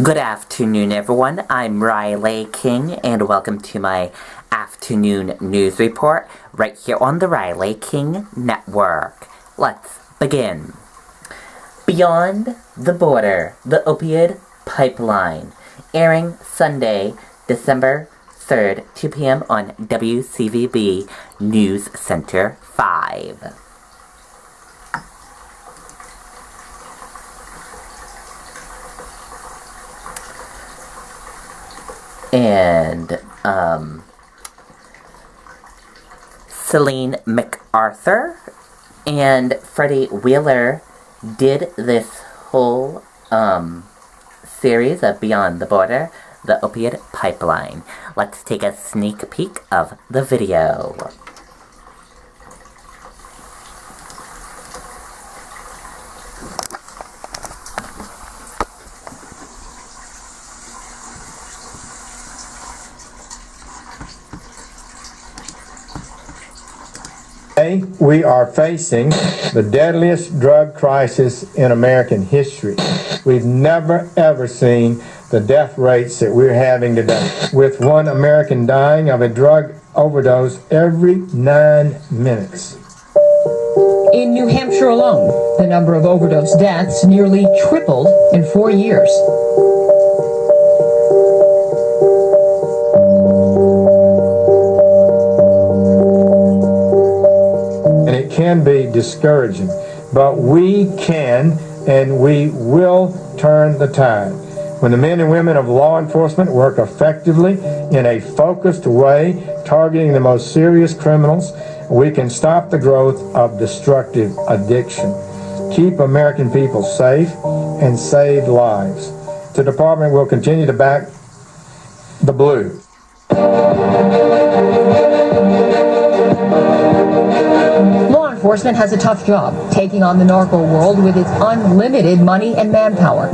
Good afternoon, everyone. I'm Riley King, and welcome to my afternoon news report right here on the Riley King Network. Let's begin. Beyond the Border, the Opioid Pipeline, airing Sunday, December 3rd, 2 p.m. on WCVB News Center 5. And, Celine MacArthur and Freddie Wheeler did this whole, series of Beyond the Border, the Opioid Pipeline. Let's take a sneak peek of the video. Today, we are facing the deadliest drug crisis in American history. We've never, ever seen the death rates that we're having today, with one American dying of a drug overdose every 9 minutes. In New Hampshire alone, the number of overdose deaths nearly tripled in 4 years. Can be discouraging, but we can and we will turn the tide. When the men and women of law enforcement work effectively in a focused way, targeting the most serious criminals, we can stop the growth of destructive addiction, keep American people safe, and save lives. The department will continue to back the blue. Enforcement has a tough job taking on the narco world with its unlimited money and manpower.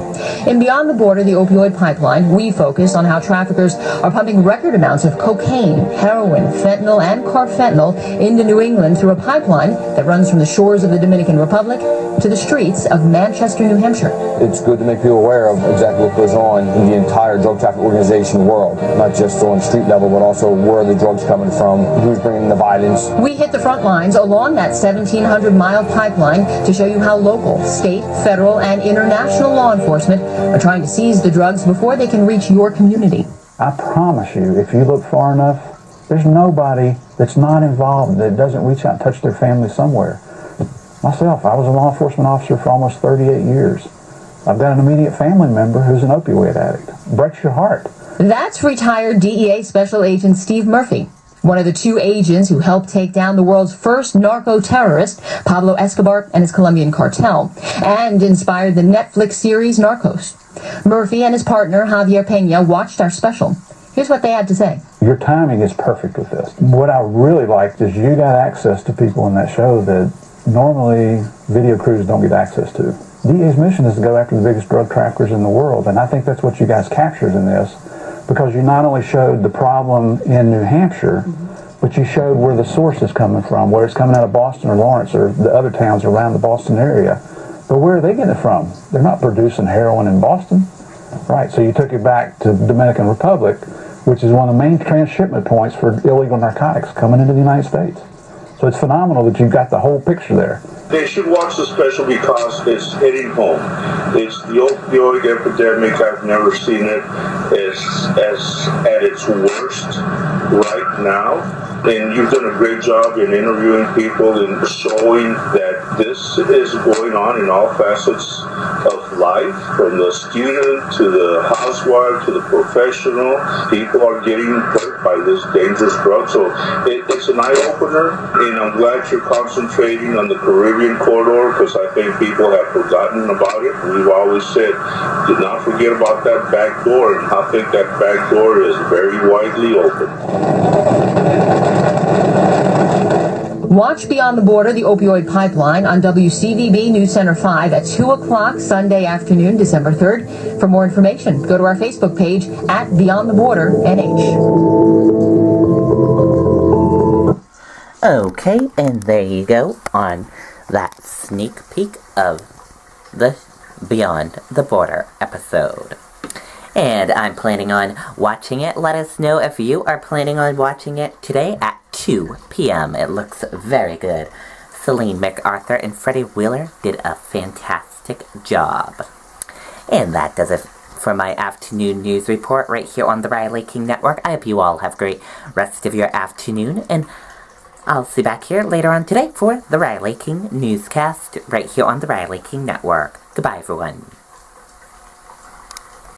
In Beyond the Border, the Opioid Pipeline, we focus on how traffickers are pumping record amounts of cocaine, heroin, fentanyl, and carfentanil into New England through a pipeline that runs from the shores of the Dominican Republic to the streets of Manchester, New Hampshire. It's good to make people aware of exactly what goes on in the entire drug trafficking organization world, not just on street level, but also where the drugs coming from, who's bringing the violence. We hit the front lines along that 1,700-mile pipeline to show you how local, state, federal, and international law enforcement are trying to seize the drugs before they can reach your community. I promise you, if you look far enough, there's nobody that's not involved that doesn't reach out and touch their family somewhere. Myself, I was a law enforcement officer for almost 38 years. I've got an immediate family member who's an opioid addict. Breaks your heart. That's retired DEA Special Agent Steve Murphy, one of the two agents who helped take down the world's first narco-terrorist, Pablo Escobar and his Colombian cartel, and inspired the Netflix series Narcos. Murphy and his partner, Javier Peña, watched our special. Here's what they had to say. Your timing is perfect with this. What I really liked is you got access to people in that show that normally video crews don't get access to. DEA's mission is to go after the biggest drug traffickers in the world, and I think that's what you guys captured in this, because you not only showed the problem in New Hampshire, but you showed where the source is coming from, where it's coming out of Boston or Lawrence or the other towns around the Boston area. But where are they getting it from? They're not producing heroin in Boston. Right, so you took it back to the Dominican Republic, which is one of the main transshipment points for illegal narcotics coming into the United States. So it's phenomenal that you've got the whole picture there. They should watch the special because it's hitting home. It's the opioid epidemic. I've never seen it as at its worst right now. And you've done a great job in interviewing people and showing that this is going on in all facets of life, from the student to the housewife to the professional. People are getting hurt by this dangerous drug. So it's an eye-opener, and I'm glad you're concentrating on the Caribbean corridor, because I think people have forgotten about it. We've always said, do not forget about that back door, and I think that back door is very widely open. Watch Beyond the Border, the Opioid Pipeline on WCVB News Center 5 at 2 o'clock Sunday afternoon, December 3rd. For more information, go to our Facebook page at Beyond the Border NH. Okay, and there you go on that sneak peek of the Beyond the Border episode. And I'm planning on watching it. Let us know if you are planning on watching it today at 2 p.m. It looks very good. Celine MacArthur and Freddie Wheeler did a fantastic job. And that does it for my afternoon news report right here on the Riley King Network. I hope you all have a great rest of your afternoon, and I'll see you back here later on today for the Riley King newscast right here on the Riley King Network. Goodbye, everyone.